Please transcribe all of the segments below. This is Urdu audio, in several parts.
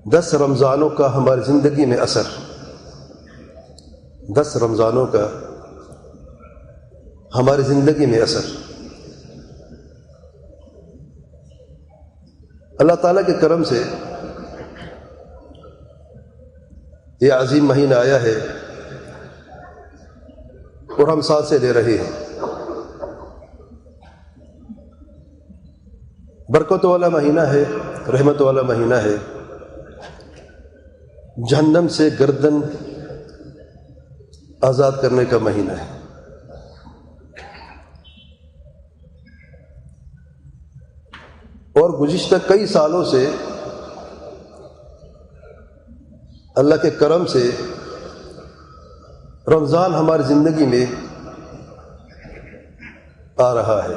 10 رمضانوں کا ہماری زندگی میں اثر، 10 رمضانوں کا ہماری زندگی میں اثر۔ اللہ تعالیٰ کے کرم سے یہ عظیم مہینہ آیا ہے اور ہم سانسیں لے رہے ہیں۔ برکت والا مہینہ ہے، رحمت والا مہینہ ہے، جہنم سے گردن آزاد کرنے کا مہینہ ہے۔ اور گزشتہ کئی سالوں سے اللہ کے کرم سے رمضان ہماری زندگی میں آ رہا ہے،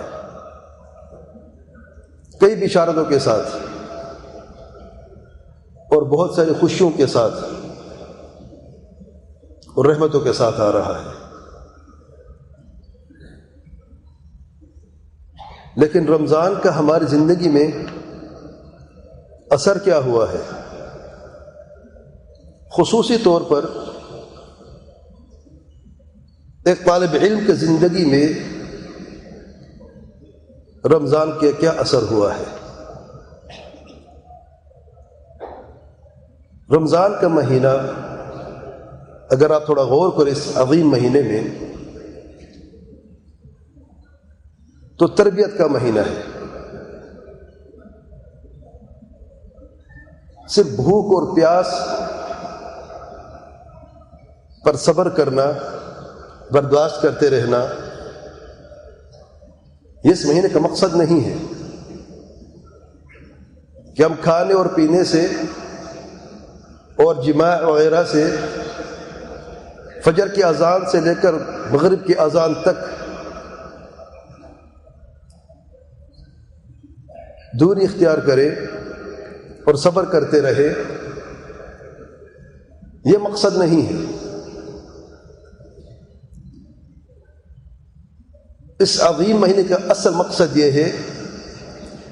کئی بشارتوں کے ساتھ اور بہت ساری خوشیوں کے ساتھ اور رحمتوں کے ساتھ آ رہا ہے۔ لیکن رمضان کا ہماری زندگی میں اثر کیا ہوا ہے؟ خصوصی طور پر ایک طالب علم کی زندگی میں رمضان کے کیا اثر ہوا ہے؟ رمضان کا مہینہ اگر آپ تھوڑا غور کریں اس عظیم مہینے میں تو تربیت کا مہینہ ہے۔ صرف بھوک اور پیاس پر صبر کرنا، برداشت کرتے رہنا، یہ اس مہینے کا مقصد نہیں ہے کہ ہم کھانے اور پینے سے اور جماع وغیرہ سے فجر کی اذان سے لے کر مغرب کی اذان تک دوری اختیار کرے اور صبر کرتے رہے، یہ مقصد نہیں ہے۔ اس عظیم مہینے کا اصل مقصد یہ ہے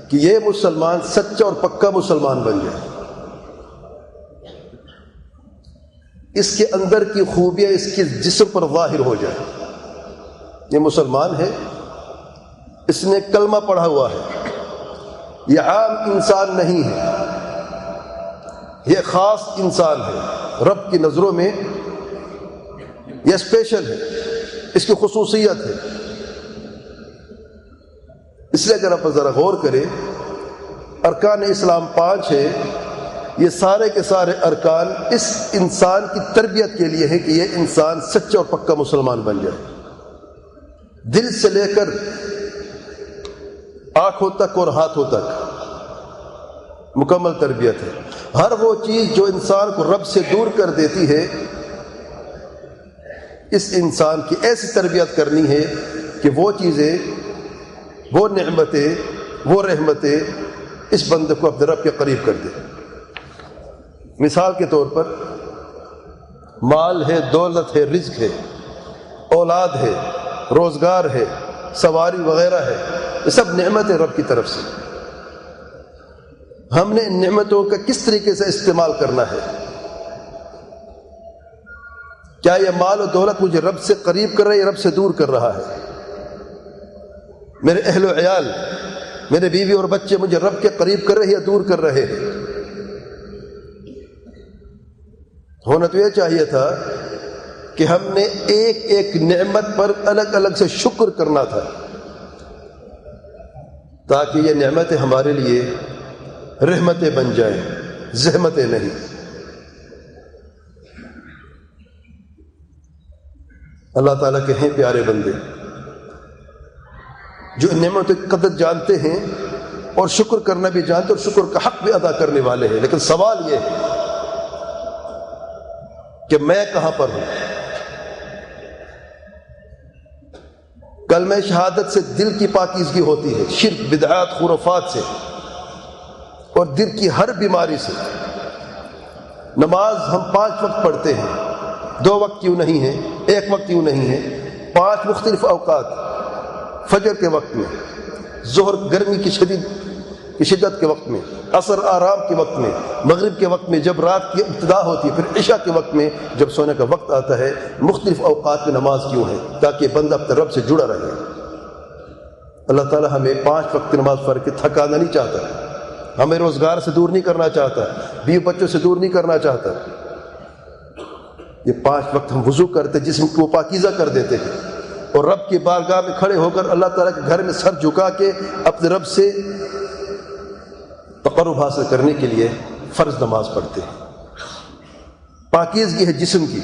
کہ یہ مسلمان سچا اور پکا مسلمان بن جائے، اس کے اندر کی خوبیاں اس کے جسم پر ظاہر ہو جائے۔ یہ مسلمان ہے، اس نے کلمہ پڑھا ہوا ہے، یہ عام انسان نہیں ہے، یہ خاص انسان ہے، رب کی نظروں میں یہ اسپیشل ہے، اس کی خصوصیت ہے۔ اس لیے اگر آپ ذرا غور کریں، ارکان اسلام 5 ہے، یہ سارے کے سارے ارکان اس انسان کی تربیت کے لیے ہے کہ یہ انسان سچا اور پکا مسلمان بن جائے، دل سے لے کر آنکھوں تک اور ہاتھوں تک مکمل تربیت ہے۔ ہر وہ چیز جو انسان کو رب سے دور کر دیتی ہے، اس انسان کی ایسی تربیت کرنی ہے کہ وہ چیزیں، وہ نعمتیں، وہ رحمتیں اس بندے کو اپنے رب کے قریب کر دے۔ مثال کے طور پر مال ہے، دولت ہے، رزق ہے، اولاد ہے، روزگار ہے، سواری وغیرہ ہے، یہ سب نعمتیں رب کی طرف سے۔ ہم نے ان نعمتوں کا کس طریقے سے استعمال کرنا ہے؟ کیا یہ مال و دولت مجھے رب سے قریب کر رہا ہے یا رب سے دور کر رہا ہے؟ میرے اہل و عیال، میرے بیوی اور بچے مجھے رب کے قریب کر رہے ہیں یا دور کر رہے ہیں؟ ہونا تو یہ چاہیے تھا کہ ہم نے ایک ایک نعمت پر الگ الگ سے شکر کرنا تھا، تاکہ یہ نعمتیں ہمارے لیے رحمتیں بن جائیں، زحمتیں نہیں۔ اللہ تعالیٰ کے ہیں پیارے بندے جو ان نعمتوں کی قدر جانتے ہیں اور شکر کرنا بھی جانتے اور شکر کا حق بھی ادا کرنے والے ہیں، لیکن سوال یہ ہے کہ میں کہاں پر ہوں؟ کلمہ شہادت سے دل کی پاکیزگی ہوتی ہے، شرک، بدعات، خرافات سے اور دل کی ہر بیماری سے۔ نماز ہم 5 وقت پڑھتے ہیں، 2 وقت کیوں نہیں ہے، 1 وقت کیوں نہیں ہے، 5 مختلف اوقات، فجر کے وقت میں، ظہر گرمی کی شدید کی شدت کے وقت میں، عصر آرام کے وقت میں، مغرب کے وقت میں جب رات کی ابتدا ہوتی ہے، پھر عشاء کے وقت میں جب سونے کا وقت آتا ہے، مختلف اوقات میں نماز کیوں ہے؟ تاکہ بندہ اپنے رب سے جڑا رہے۔ اللہ تعالیٰ ہمیں 5 وقت نماز پڑھ کے تھکانا نہیں چاہتا، ہمیں روزگار سے دور نہیں کرنا چاہتا، بیوی بچوں سے دور نہیں کرنا چاہتا۔ یہ 5 وقت ہم وضو کرتے، جسم کو پاکیزہ کر دیتے ہیں، اور رب کی بارگاہ میں کھڑے ہو کر اللہ تعالیٰ کے گھر میں سر جھکا کے اپنے رب سے تقرب حاصل کرنے کے لیے فرض نماز پڑھتے ہیں۔ پاکیزگی ہے جسم کی،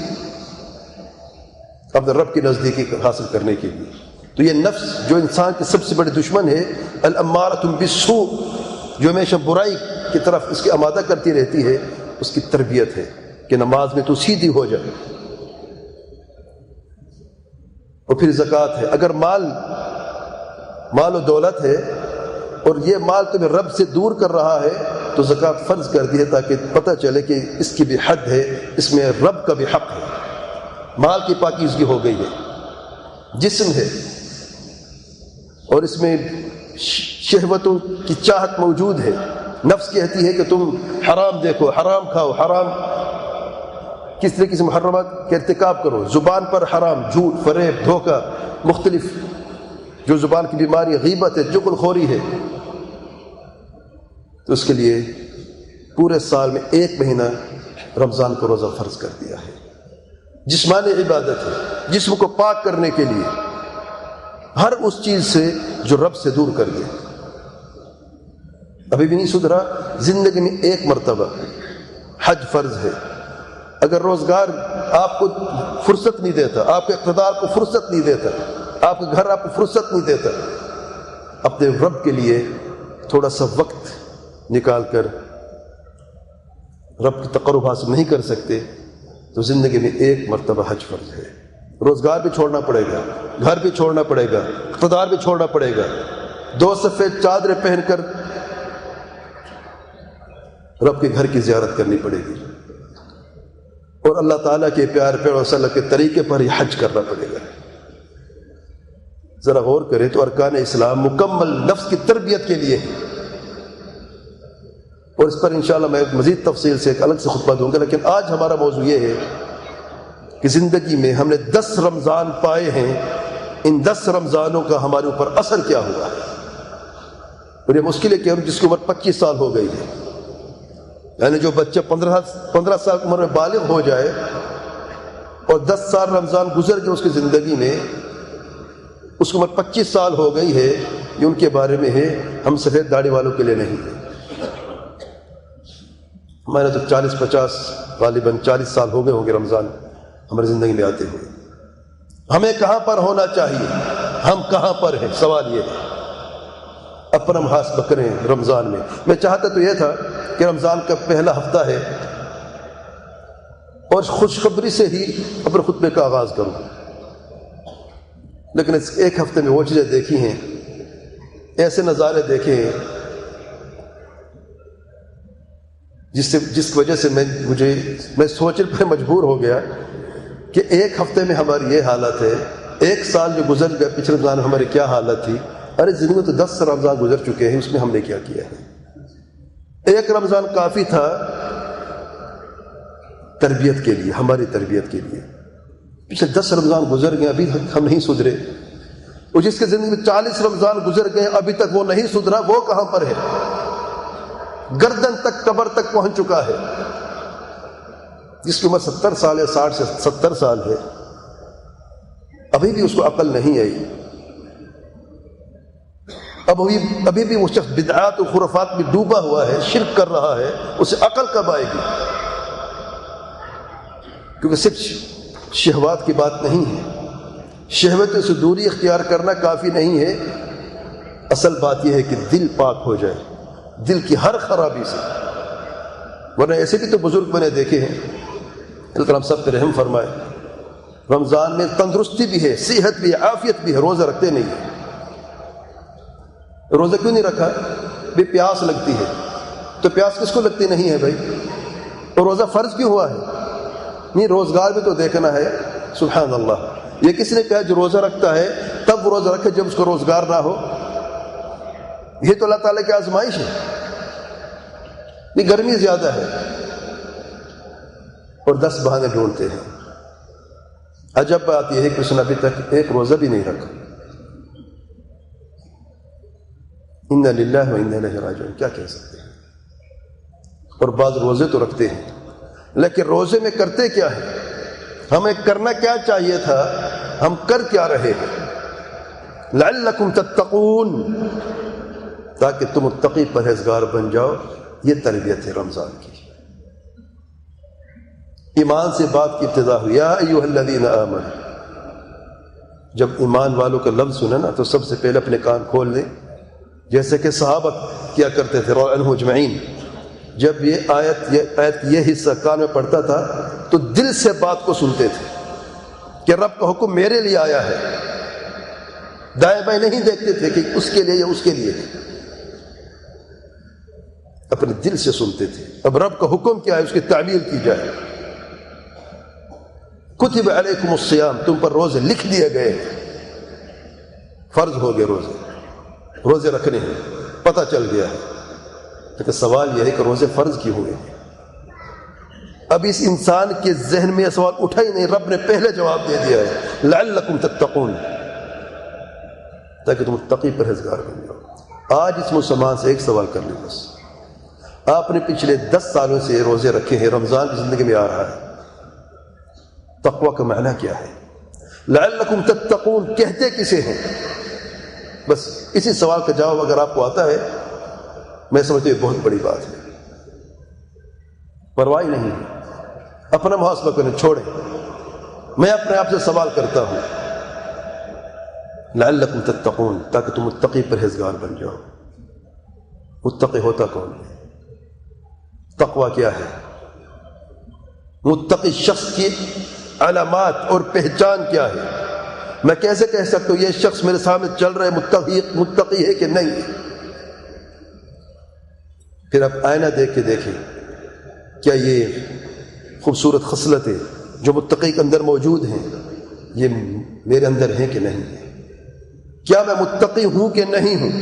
اپنے رب کی نزدیکی حاصل کرنے کے لیے۔ تو یہ نفس جو انسان کے سب سے بڑے دشمن ہے، الامارۃ بالسوء، جو ہمیشہ برائی کی طرف اس کی آمادہ کرتی رہتی ہے، اس کی تربیت ہے کہ نماز میں تو سیدھی ہو جائے۔ اور پھر زکوٰۃ ہے۔ اگر مال و دولت ہے اور یہ مال تمہیں رب سے دور کر رہا ہے تو زکوٰۃ فرض کر دی ہے، تاکہ پتہ چلے کہ اس کی بھی حد ہے، اس میں رب کا بھی حق ہے۔ مال کی پاکیزگی ہو گئی ہے، جسم ہے اور اس میں شہوتوں کی چاہت موجود ہے۔ نفس کہتی ہے کہ تم حرام دیکھو، حرام کھاؤ، حرام کس طریقے سے محرمات کا ارتکاب کرو، زبان پر حرام، جھوٹ، فریب، دھوکہ، مختلف جو زبان کی بیماری، غیبت ہے، چغل خوری ہے۔ تو اس کے لیے پورے سال میں 1 مہینہ رمضان کو روزہ فرض کر دیا ہے۔ جسمانی عبادت ہے، جسم کو پاک کرنے کے لیے، ہر اس چیز سے جو رب سے دور کر دے۔ ابھی بھی نہیں سدھرا، زندگی میں 1 مرتبہ حج فرض ہے۔ اگر روزگار آپ کو فرصت نہیں دیتا، آپ کے اقتدار کو فرصت نہیں دیتا، آپ کے گھر آپ کو فرصت نہیں دیتا، اپنے رب کے لیے تھوڑا سا وقت نکال کر رب کی تقرب حاصل نہیں کر سکتے، تو زندگی میں 1 مرتبہ حج فرض ہے۔ روزگار بھی چھوڑنا پڑے گا، گھر بھی چھوڑنا پڑے گا، اقتدار بھی چھوڑنا پڑے گا، 2 سفید چادریں پہن کر رب کے گھر کی زیارت کرنی پڑے گی، اور اللہ تعالیٰ کے پیار پیغمبر صلی اللہ علیہ وسلم کے طریقے پر یہ حج کرنا پڑے گا۔ ذرا غور کریں تو ارکان اسلام مکمل نفس کی تربیت کے لیے ہے، اور اس پر انشاءاللہ میں مزید تفصیل سے ایک الگ سے خطبہ دوں گا، لیکن آج ہمارا موضوع یہ ہے کہ زندگی میں ہم نے 10 رمضان پائے ہیں، ان 10 رمضانوں کا ہمارے اوپر اثر کیا ہوا ہے۔ اور یہ مشکل ہے کہ ہم جس کی عمر 25 سال ہو گئی ہے، یعنی جو بچہ 15 سال کی عمر میں بالغ ہو جائے اور 10 سال رمضان گزر گئے اس کی زندگی میں، اس کی عمر 25 سال ہو گئی ہے، یہ ان کے بارے میں ہے، ہم سفید داڑھی والوں کے لیے نہیں ہے۔ ہمارے تو 40-50 غالباً 40 سال ہو گئے ہوں گے رمضان ہماری زندگی میں آتے ہوئے۔ ہمیں کہاں پر ہونا چاہیے، ہم کہاں پر ہیں، سوال یہ ہے۔ اپنا محاسبہ کریں رمضان میں۔ میں چاہتا تو یہ تھا کہ رمضان کا پہلا ہفتہ ہے اور خوشخبری سے ہی اپنے خطبے کا آغاز کروں، لیکن اس 1 ہفتے میں وہ چیزیں دیکھی ہیں، ایسے نظارے دیکھے ہیں جس وجہ سے میں سوچنے پر مجبور ہو گیا کہ 1 ہفتے میں ہماری یہ حالت ہے، 1 سال جو گزر گیا پچھلے رمضان میں ہماری کیا حالت تھی۔ ارے زندگی میں تو 10 رمضان گزر چکے ہیں، اس میں ہم نے کیا کیا ہے۔ 1 رمضان کافی تھا تربیت کے لیے، ہماری تربیت کے لیے۔ پچھلے 10 رمضان گزر گئے، ابھی تک ہم نہیں سدھرے، اور جس کے زندگی میں 40 رمضان گزر گئے ابھی تک وہ نہیں سدھرا، وہ کہاں پر ہے؟ گردن تک، قبر تک پہنچ چکا ہے۔ جس کی عمر 70 سال ہے، 60 سے 70 سال ہے، ابھی بھی اس کو عقل نہیں آئی، ابھی بھی وہ شخص بدعات و خرافات میں ڈوبا ہوا ہے، شرک کر رہا ہے، اسے عقل کب آئے گی؟ کیونکہ صرف شہوات کی بات نہیں ہے، شہوتوں سے دوری اختیار کرنا کافی نہیں ہے، اصل بات یہ ہے کہ دل پاک ہو جائے، دل کی ہر خرابی سے۔ ورنہ ایسے بھی تو بزرگ میں نے دیکھے ہیں، اللہ تعالیٰ ہم سب پہ رحم فرمائے، رمضان میں تندرستی بھی ہے، صحت بھی ہے، عافیت بھی ہے، روزہ رکھتے نہیں ہیں۔ روزہ کیوں نہیں رکھا؟ بھی پیاس لگتی ہے، تو پیاس کس کو لگتی نہیں ہے بھائی؟ اور روزہ فرض کیوں ہوا ہے؟ نہیں، روزگار بھی تو دیکھنا ہے۔ سبحان اللہ، یہ کس نے کہا جو روزہ رکھتا ہے تب وہ روزہ رکھے جب اس کو روزگار نہ ہو؟ یہ تو اللہ تعالیٰ کی آزمائش ہے. یہ گرمی زیادہ ہے اور 10 بہانے ڈھونڈتے ہیں. عجب بات یہ ہے کہ اس نے ابھی تک ایک روزہ بھی نہیں رکھا. انا للہ و انا الیہ راجعون کیا کہہ سکتے ہیں. اور بعض روزے تو رکھتے ہیں لیکن روزے میں کرتے کیا ہے؟ ہمیں کرنا کیا چاہیے تھا، ہم کر کیا رہے ہیں؟ لعلکم تتقون، تاکہ تم متقی پرہیزگار بن جاؤ. یہ تربیت ہے رمضان کی. ایمان سے بات کی ابتدا ہوئی، یا ایھا الذین آمنوا. جب ایمان والوں کا لفظ سنا نا تو سب سے پہلے اپنے کان کھول لیں، جیسے کہ صحابہ کیا کرتے تھے رضی اللہ عنہم اجمعین. جب یہ آیت یہ حصہ کان میں پڑتا تھا تو دل سے بات کو سنتے تھے کہ رب کا حکم میرے لیے آیا ہے. دائیں بائیں نہیں دیکھتے تھے کہ اس کے لیے یا اس کے لیے، اپنے دل سے سنتے تھے. اب رب کا حکم کیا ہے اس کی تعمیل کی جائے. کتب علیکم الصیام، تم پر روزے لکھ دیے گئے، فرض ہو گئے روزے رکھنے ہیں، پتہ چل گیا ہے. لیکن سوال یہ ہے کہ روزے فرض کیوں ہوئے؟ اب اس انسان کے ذہن میں یہ سوال اٹھا ہی نہیں. رب نے پہلے جواب دے دیا ہے، لعلکم تتقون، تاکہ تم متقی پرہیزگار بن جاؤ. آج اس مسلمان سے ایک سوال کر لیں بس، آپ نے پچھلے 10 سالوں سے روزے رکھے ہیں، رمضان کی زندگی میں آ رہا ہے، تقوی کا معنی کیا ہے؟ لعلکم تتقون کہتے کسے ہیں؟ بس اسی سوال کا جواب اگر آپ کو آتا ہے، میں سمجھتا ہوں یہ بہت بڑی بات ہے. پرواہ نہیں ہے، اپنا محاسبہ کریں، چھوڑیں. میں اپنے آپ سے سوال کرتا ہوں، لعلکم تتقون، تاکہ تم متقی پرہیزگار بن جاؤ. متقی ہوتا کون ہے؟ تقوی کیا ہے؟ متقی شخص کی علامات اور پہچان کیا ہے؟ میں کیسے کہہ سکتا ہوں یہ شخص میرے سامنے چل رہا ہے متقی ہے کہ نہیں؟ پھر آپ آئینہ دیکھ کے دیکھیں، کیا یہ خوبصورت خصلتیں جو متقی کے اندر موجود ہیں یہ میرے اندر ہیں کہ نہیں؟ کیا میں متقی ہوں کہ نہیں ہوں؟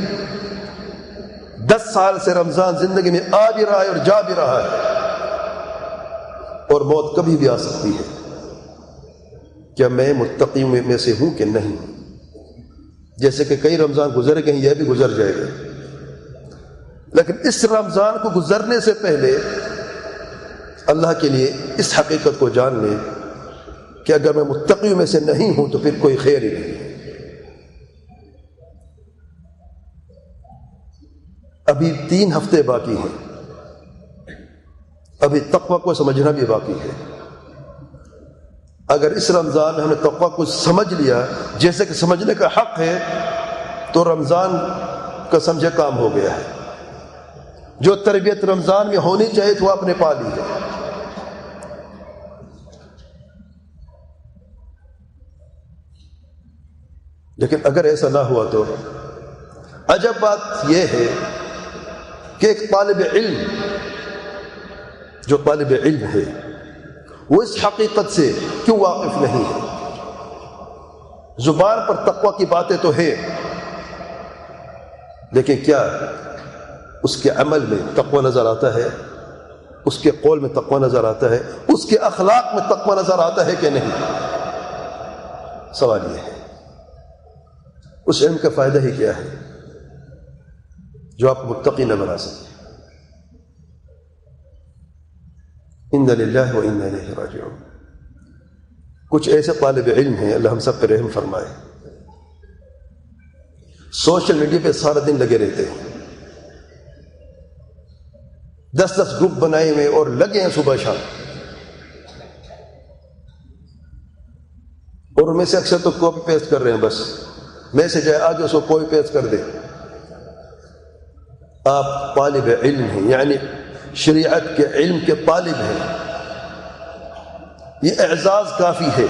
10 سال سے رمضان زندگی میں آ بھی رہا ہے اور جا بھی رہا ہے، اور موت کبھی بھی آ سکتی ہے. کیا میں متقی میں سے ہوں کہ نہیں؟ جیسے کہ کئی رمضان گزر گئے ہیں، یہ بھی گزر جائے گا. لیکن اس رمضان کو گزرنے سے پہلے اللہ کے لیے اس حقیقت کو جان لیں کہ اگر میں متقی میں سے نہیں ہوں تو پھر کوئی خیر ہی نہیں. ابھی 3 ہفتے باقی ہیں، ابھی تقوی کو سمجھنا بھی باقی ہے. اگر اس رمضان میں ہم نے تقوی کو سمجھ لیا جیسے کہ سمجھنے کا حق ہے تو رمضان کا سمجھے کام ہو گیا ہے. جو تربیت رمضان میں ہونی چاہیے تو وہ آپ نے پا لی ہے. لیکن اگر ایسا نہ ہوا تو عجب بات یہ ہے کہ ایک طالب علم، جو طالب علم ہے وہ اس حقیقت سے کیوں واقف نہیں ہے؟ زبان پر تقوی کی باتیں تو ہیں، لیکن کیا اس کے عمل میں تقوی نظر آتا ہے؟ اس کے قول میں تقوی نظر آتا ہے؟ اس کے اخلاق میں تقوی نظر آتا ہے کہ نہیں؟ سوال یہ ہے. اس علم کا فائدہ ہی کیا ہے جو آپ متقی نہ بنا سکے؟ انا للہ و انا الیہ راجعون. کچھ ایسے طالب علم ہیں، اللہ ہم سب پہ رحم فرمائے، سوشل میڈیا پہ سارا دن لگے رہتے ہیں، 10 گروپ بنائے ہوئے اور لگے ہیں صبح شام، اور ان میں سے اکثر تو کاپی پیسٹ کر رہے ہیں. بس میسج ہے آج اس کو کاپی پیسٹ کر دے. آپ طالب علم ہیں، یعنی شریعت کے علم کے طالب ہیں، یہ اعزاز کافی ہے.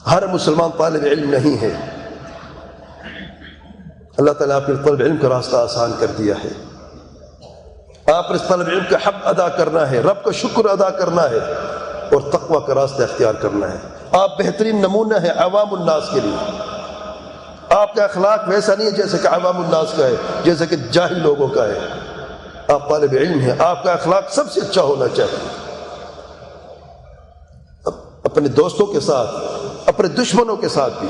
ہر مسلمان طالب علم نہیں ہے. اللہ تعالیٰ آپ کے طالب علم کا راستہ آسان کر دیا ہے. آپ اس طالب علم کا حق ادا کرنا ہے، رب کا شکر ادا کرنا ہے اور تقوی کا راستہ اختیار کرنا ہے. آپ بہترین نمونہ ہیں عوام الناس کے لیے. آپ کا اخلاق ویسا نہیں ہے جیسے کہ عوام الناس کا ہے، جیسے کہ جاہل لوگوں کا ہے. آپ طالب علم ہیں، آپ کا اخلاق سب سے اچھا ہونا چاہیے، اپنے دوستوں کے ساتھ، اپنے دشمنوں کے ساتھ بھی.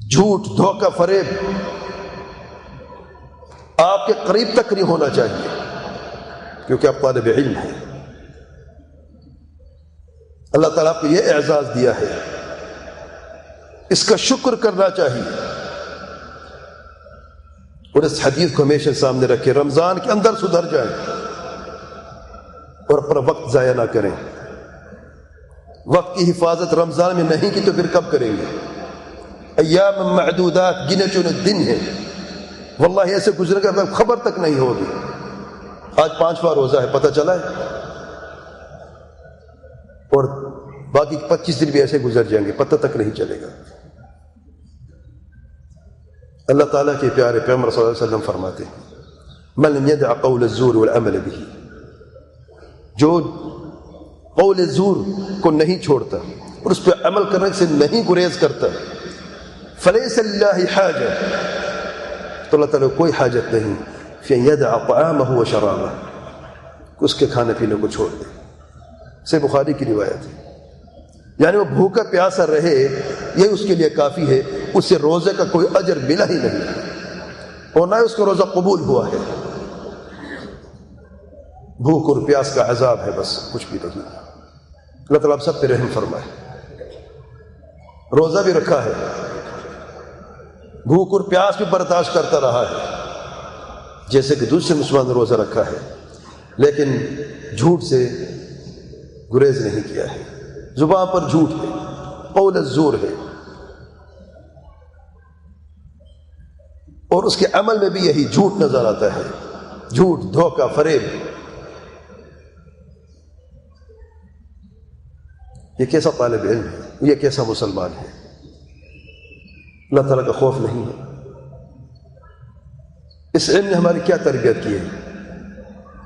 جھوٹ، دھوکہ، فریب آپ کے قریب تک نہیں ہونا چاہیے، کیونکہ آپ طالب علم ہیں. اللہ تعالیٰ آپ کو یہ اعزاز دیا ہے، اس کا شکر کرنا چاہیے. اور اس حدیث کو ہمیشہ سامنے رکھیں، رمضان کے اندر سدھر جائیں اور اپنا وقت ضائع نہ کریں. وقت کی حفاظت رمضان میں نہیں کی تو پھر کب کریں گے؟ ایام معدودات، گنے چنے دن ہیں، واللہ ایسے گزرے گا خبر تک نہیں ہوگی. آج 5واں روزہ ہے، پتہ چلا ہے، اور باقی 25 دن بھی ایسے گزر جائیں گے، پتہ تک نہیں چلے گا. اللہ تعالیٰ کے پیارے پیغمبر صلی اللہ علیہ وسلم فرماتے ہیں من لم يدع قول الزور والعمل به، جو قول الزور کو نہیں چھوڑتا اور اس پہ عمل کرنے سے نہیں گریز کرتا، فلیس للہ حاجہ، تو اللہ تعالیٰ کو کوئی حاجت نہیں فی ان یدع طعامہ وشرابہ، اس کے کھانے پینے کو چھوڑ دے. سے بخاری کی روایت ہے. یعنی وہ بھوکا پیاسا رہے یہ اس کے لیے کافی ہے، اس سے روزے کا کوئی اجر ملا ہی نہیں اور نہ اس کا روزہ قبول ہوا ہے. بھوک اور پیاس کا عذاب ہے، بس کچھ بھی نہیں. اللہ تعالیٰ آپ سب پہ رحم فرمائے. روزہ بھی رکھا ہے، بھوک اور پیاس بھی برداشت کرتا رہا ہے جیسے کہ دوسرے مسلمان نے روزہ رکھا ہے، لیکن جھوٹ سے گریز نہیں کیا ہے. زبان پر جھوٹ ہے، قول الزور ہے، اور اس کے عمل میں بھی یہی جھوٹ نظر آتا ہے. جھوٹ، دھوکہ، فریب. یہ کیسا طالب علم ہے، یہ کیسا مسلمان ہے؟ اللہ تعالیٰ کا خوف نہیں ہے. اس علم نے ہماری کیا تربیت کی ہے؟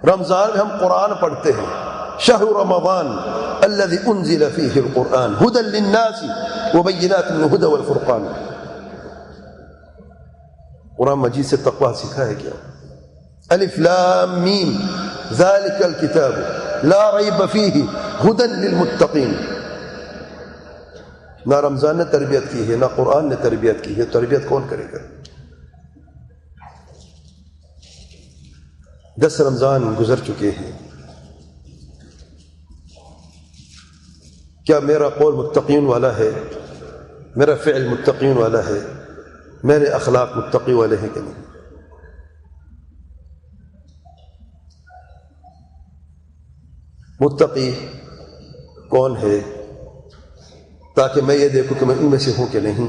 رمضان میں ہم قرآن پڑھتے ہیں. شہر رمضان الذي انزل فيه القرآن هدى للناس وبينات من الهدى والفرقان. قرآن مجید سے تقوی سکھا ہے کیا؟ الف لام میم ذلك الكتاب لا ریب فیہ ہدى للمتقین. نہ رمضان نے تربیت کی ہے، نہ قرآن نے تربیت کی ہے. تربیت کون کرے گا؟ 10 رمضان گزر چکے ہیں. کیا میرا قول متقین والا ہے؟ میرا فعل متقین والا ہے؟ میرے اخلاق متقی والے ہیں کہ نہیں؟ متقی کون ہے تاکہ میں یہ دیکھوں کہ میں ان میں سے ہوں کہ نہیں،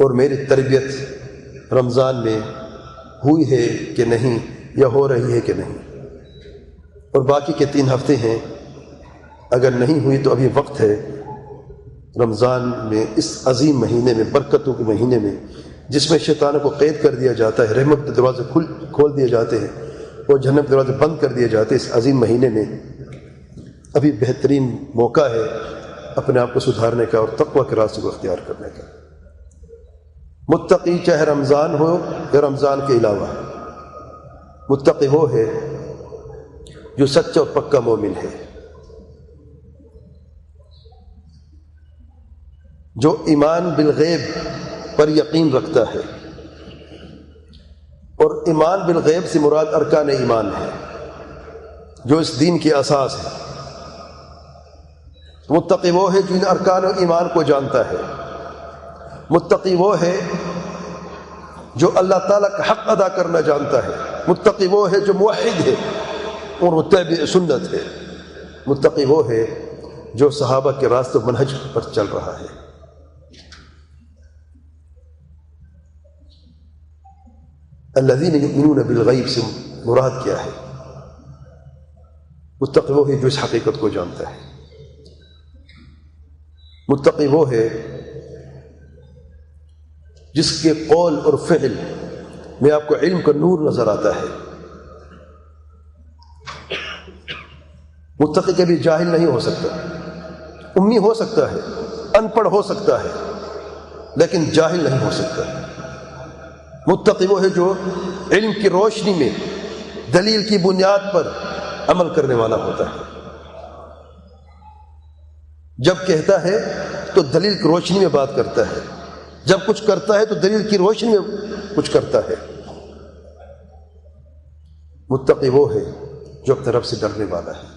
اور میری تربیت رمضان میں ہوئی ہے کہ نہیں یا ہو رہی ہے کہ نہیں. اور باقی کے 3 ہفتے ہیں، اگر نہیں ہوئی تو ابھی وقت ہے. رمضان میں، اس عظیم مہینے میں، برکتوں کے مہینے میں، جس میں شیطانوں کو قید کر دیا جاتا ہے، رحمت کے دروازے کھول دیے جاتے ہیں اور جہنم کے دروازے بند کر دیے جاتے ہیں، اس عظیم مہینے میں ابھی بہترین موقع ہے اپنے آپ کو سدھارنے کا اور تقوی کے راستے کو اختیار کرنے کا. متقی چاہے رمضان ہو یا رمضان کے علاوہ، متقی وہ ہے جو سچا اور پکا مومن ہے، جو ایمان بالغیب پر یقین رکھتا ہے. اور ایمان بالغیب سے مراد ارکان ایمان ہے جو اس دین کی اساس ہے. متقی وہ ہے جو ان ارکان ایمان کو جانتا ہے. متقی وہ ہے جو اللہ تعالیٰ کا حق ادا کرنا جانتا ہے. متقی وہ ہے جو موحد ہے اور متبع سنت ہے. متقی وہ ہے جو صحابہ کے راستے منہج پر چل رہا ہے. الذین یؤمنون بالغیب سے مراد کیا ہے؟ متقی وہ ہے جو اس حقیقت کو جانتا ہے. متقی وہ ہے جس کے قول اور فعل میں آپ کو علم کا نور نظر آتا ہے. متقی کبھی جاہل نہیں ہو سکتا. امی ہو سکتا ہے، ان پڑھ ہو سکتا ہے، لیکن جاہل نہیں ہو سکتا۔ متقی وہ ہے جو علم کی روشنی میں دلیل کی بنیاد پر عمل کرنے والا ہوتا ہے۔ جب کہتا ہے تو دلیل کی روشنی میں بات کرتا ہے، جب کچھ کرتا ہے تو دلیل کی روشنی میں کچھ کرتا ہے۔ متقی وہ ہے جو اپنے رب سے ڈرنے والا ہے۔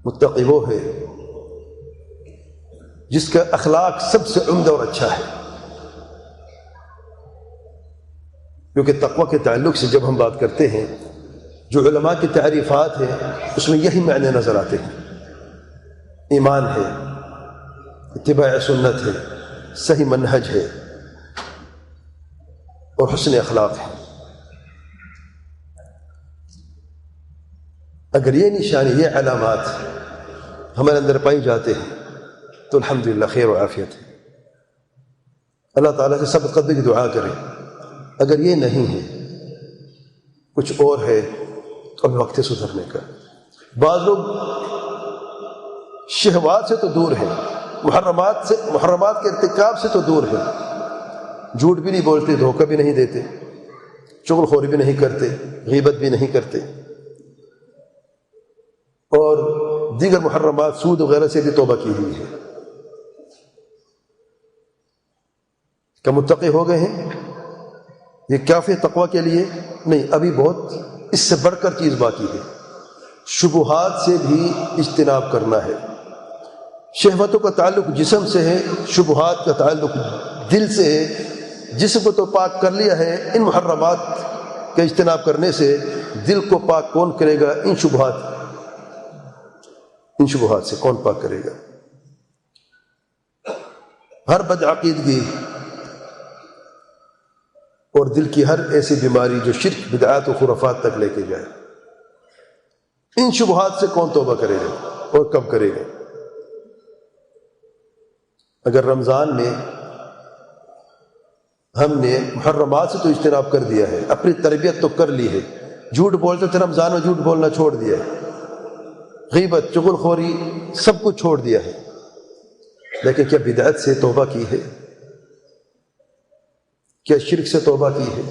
متقی وہ ہے جس کا اخلاق سب سے عمدہ اور اچھا ہے، کیونکہ تقوی کے تعلق سے جب ہم بات کرتے ہیں، جو علماء کی تعریفات ہیں اس میں یہی معنی نظر آتے ہیں۔ ایمان ہے، اتباع سنت ہے، صحیح منہج ہے، اور حسن اخلاق ہے۔ اگر یہ نشانی، یہ علامات ہمارے اندر پائی جاتے ہیں تو الحمدللہ خیر و عافیت ہے۔ اللہ تعالیٰ سے ثبت قدمی کی دعا کریں۔ اگر یہ نہیں ہے، کچھ اور ہے، تو اب وقت ہے سدھرنے کا۔ بعض لوگ شہوات سے تو دور ہیں، محرمات کے ارتکاب سے تو دور ہیں، جھوٹ بھی نہیں بولتے، دھوکہ بھی نہیں دیتے، چغل خوری بھی نہیں کرتے، غیبت بھی نہیں کرتے، اور دیگر محرمات سود وغیرہ سے بھی توبہ کی ہوئی ہے۔ کیا متقی ہو گئے ہیں؟ یہ کافی تقوی کے لیے نہیں، ابھی بہت اس سے بڑھ کر چیز باقی ہے۔ شبہات سے بھی اجتناب کرنا ہے۔ شہوتوں کا تعلق جسم سے ہے، شبہات کا تعلق دل سے ہے۔ جسم کو تو پاک کر لیا ہے، ان محرمات کا اجتناب کرنے سے دل کو پاک کون کرے گا؟ ان شبہات سے کون پاک کرے گا؟ ہر بدعقیدگی اور دل کی ہر ایسی بیماری جو شرک، بدعات و خرافات تک لے کے جائے، ان شبہات سے کون توبہ کرے گا اور کب کرے گا؟ اگر رمضان میں ہم نے محرمات سے تو اجتناب کر دیا ہے، اپنی تربیت تو کر لی ہے، جھوٹ بولتے تھے رمضان میں، جھوٹ بولنا چھوڑ دیا ہے، غیبت، چغل خوری سب کچھ چھوڑ دیا ہے، لیکن کیا بدعت سے توبہ کی ہے؟ کیا شرک سے توبہ کی ہے؟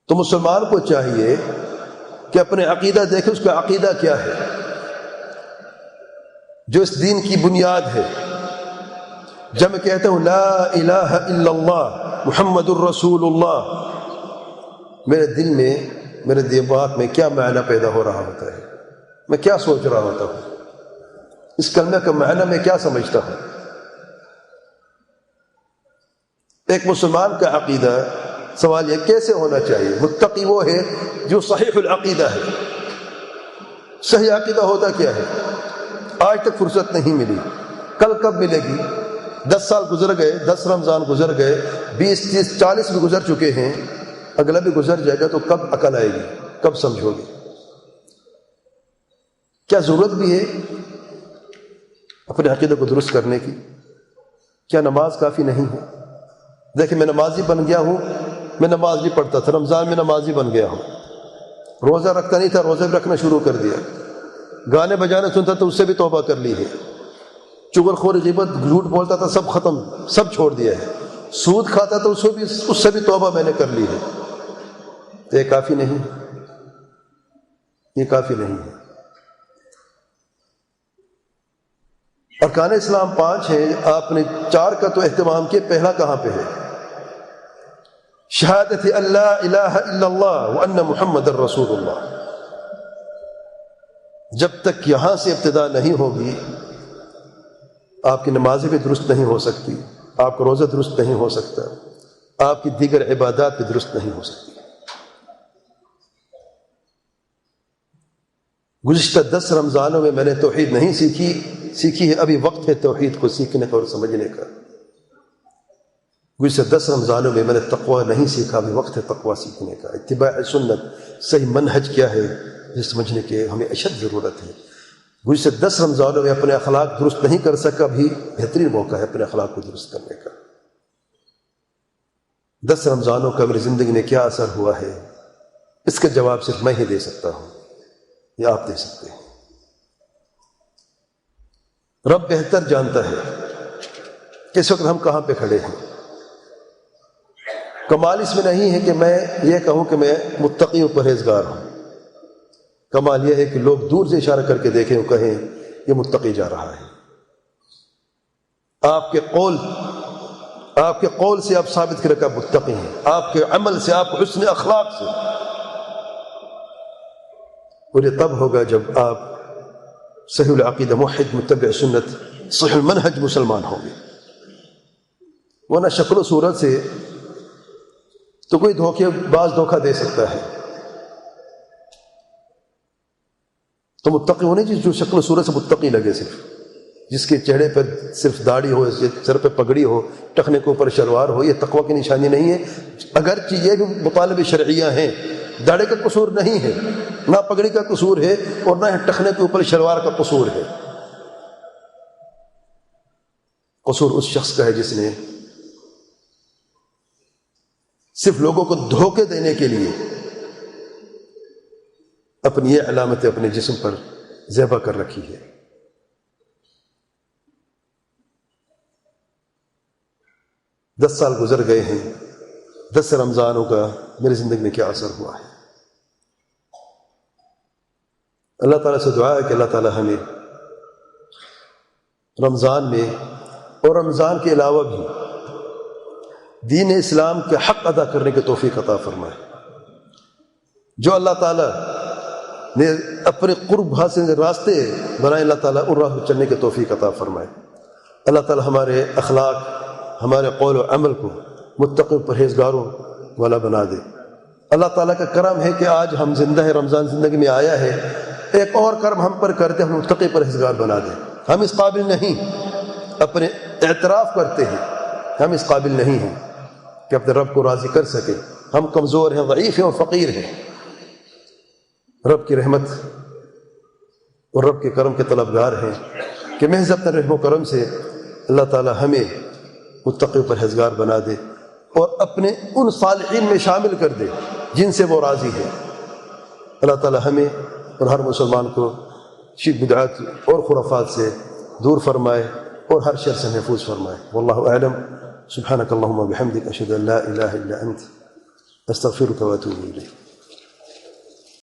تو مسلمان کو چاہیے کہ اپنے عقیدہ دیکھے، اس کا عقیدہ کیا ہے جو اس دین کی بنیاد ہے۔ جب میں کہتا ہوں لا الہ الا اللہ محمد الرسول اللہ، میرے دل میں، میرے دماغ میں کیا معنی پیدا ہو رہا ہوتا ہے، میں کیا سوچ رہا ہوتا ہوں، اس کلمہ کا معنی میں کیا سمجھتا ہوں۔ ایک مسلمان کا عقیدہ، سوال یہ کیسے ہونا چاہیے؟ متقی وہ ہے جو صحیح العقیدہ ہے۔ صحیح عقیدہ ہوتا کیا ہے؟ آج تک فرصت نہیں ملی، کل کب ملے گی؟ 10 سال گزر گئے، 10 رمضان گزر گئے، 20، 30، 40 بھی گزر چکے ہیں، اگلا بھی گزر جائے گا، تو کب عقل آئے گی؟ کب سمجھو گے؟ کیا ضرورت بھی ہے اپنے عقیدے کو درست کرنے کی؟ کیا نماز کافی نہیں ہے؟ دیکھیں، میں نمازی بن گیا ہوں، میں نماز بھی پڑھتا تھا، رمضان میں نمازی بن گیا ہوں، روزہ رکھتا نہیں تھا، روزہ بھی رکھنا شروع کر دیا، گانے بجانے سنتا تو اس سے بھی توبہ کر لی ہے، چغل خوری، غیبت، جھوٹ بولتا تھا، سب ختم، سب چھوڑ دیا ہے، سود کھاتا تھا، اس سے بھی توبہ میں نے کر لی ہے۔ تو یہ کافی نہیں، یہ کافی نہیں ہے۔ ارکان اسلام 5 ہیں، آپ نے 4 کا تو اہتمام کیا، پہلا کہاں پہ ہے؟ شہادت اللہ الہ الا اللہ وان محمد الرسول اللہ۔ جب تک یہاں سے ابتدا نہیں ہوگی، آپ کی نمازیں بھی درست نہیں ہو سکتی، آپ کا روزہ درست نہیں ہو سکتا، آپ کی دیگر عبادات بھی درست نہیں ہو سکتی۔ گزشتہ 10 رمضانوں میں میں نے توحید نہیں سیکھی ہے، ابھی وقت ہے توحید کو سیکھنے کا اور سمجھنے کا۔ گزشتہ 10 رمضانوں میں نے تقوی نہیں سیکھا، ابھی وقت ہے تقوی سیکھنے کا۔ اتباع سنت، صحیح منہج کیا ہے، یہ سمجھنے کے ہمیں اشد ضرورت ہے۔ گزشتہ 10 رمضانوں میں اپنے اخلاق درست نہیں کر سکا، بھی بہترین موقع ہے اپنے اخلاق کو درست کرنے کا۔ 10 رمضانوں کا میری زندگی میں کیا اثر ہوا ہے، اس کا جواب صرف میں ہی دے سکتا ہوں، یا آپ دے سکتے ہیں۔ رب بہتر جانتا ہے کہ اس وقت ہم کہاں پہ کھڑے ہیں۔ کمال اس میں نہیں ہے کہ میں یہ کہوں کہ میں متقی و پرہیزگار ہوں، کمال یہ ہے کہ لوگ دور سے اشارہ کر کے دیکھیں اور کہیں یہ متقی جا رہا ہے۔ آپ کے قول سے آپ ثابت کریں کہ آپ متقی ہیں، آپ کے عمل سے، آپ کے حسن اخلاق سے، اور یہ تب ہوگا جب آپ صحیح العقیدہ موحد متبع سنت صحیح المنہج مسلمان ہوں گے۔ ورنہ شکل و صورت سے تو کوئی دھوکہ دے سکتا ہے۔ تو متقی ہونے چاہیے جو شکل و صورت سے متقی لگے، صرف جس کے چہرے پر صرف داڑھی ہو، سر پہ پگڑی ہو، ٹخنے کے اوپر شلوار ہو، یہ تقوی کی نشانی نہیں ہے۔ اگرچہ یہ بھی مطالب شرعیہ ہیں، داڑھی کا قصور نہیں ہے، نہ پگڑی کا قصور ہے، اور نہ ٹخنے کے اوپر شلوار کا قصور ہے۔ قصور اس شخص کا ہے جس نے صرف لوگوں کو دھوکے دینے کے لیے اپنی یہ علامتیں اپنے جسم پر ذبح کر رکھی ہے۔ 10 سال گزر گئے ہیں، 10 رمضانوں کا میری زندگی میں کیا اثر ہوا ہے؟ اللہ تعالیٰ سے دعا ہے کہ اللہ تعالیٰ ہمیں رمضان میں اور رمضان کے علاوہ بھی دین اسلام کے حق ادا کرنے کی توفیق عطا فرمائے۔ جو اللہ تعالیٰ نے اپنے قرب حاصل راستے بنائے، اللہ تعالیٰ ان راہ چلنے کی توفیق عطا فرمائے۔ اللہ تعالیٰ ہمارے اخلاق، ہمارے قول و عمل کو متقی پرہیزگاروں والا بنا دے۔ اللہ تعالیٰ کا کرم ہے کہ آج ہم زندہ ہیں، رمضان زندگی میں آیا ہے، ایک اور کرم ہم پر کرتے، ہم متقی پرہیزگار بنا دے۔ ہم اس قابل نہیں، اپنے اعتراف کرتے ہیں ہم اس قابل نہیں ہیں کہ اپنے رب کو راضی کر سکیں۔ ہم کمزور ہیں، ضعیف ہیں اور فقیر ہیں۔ رب کی رحمت اور رب کے کرم کے طلبگار ہیں کہ محض اپنے رحم و کرم سے اللہ تعالی ہمیں متقی و پرہیزگار بنا دے اور اپنے ان صالحین میں شامل کر دے جن سے وہ راضی ہے۔ اللہ تعالی ہمیں اور ہر مسلمان کو شرک بدعات اور خرافات سے دور فرمائے اور ہر شر سے محفوظ فرمائے۔ واللہ اعلم۔ سبحانک اللہم و بحمدک، اشہد ان لا الہ الا انت، استغفرک و اتوب الیک۔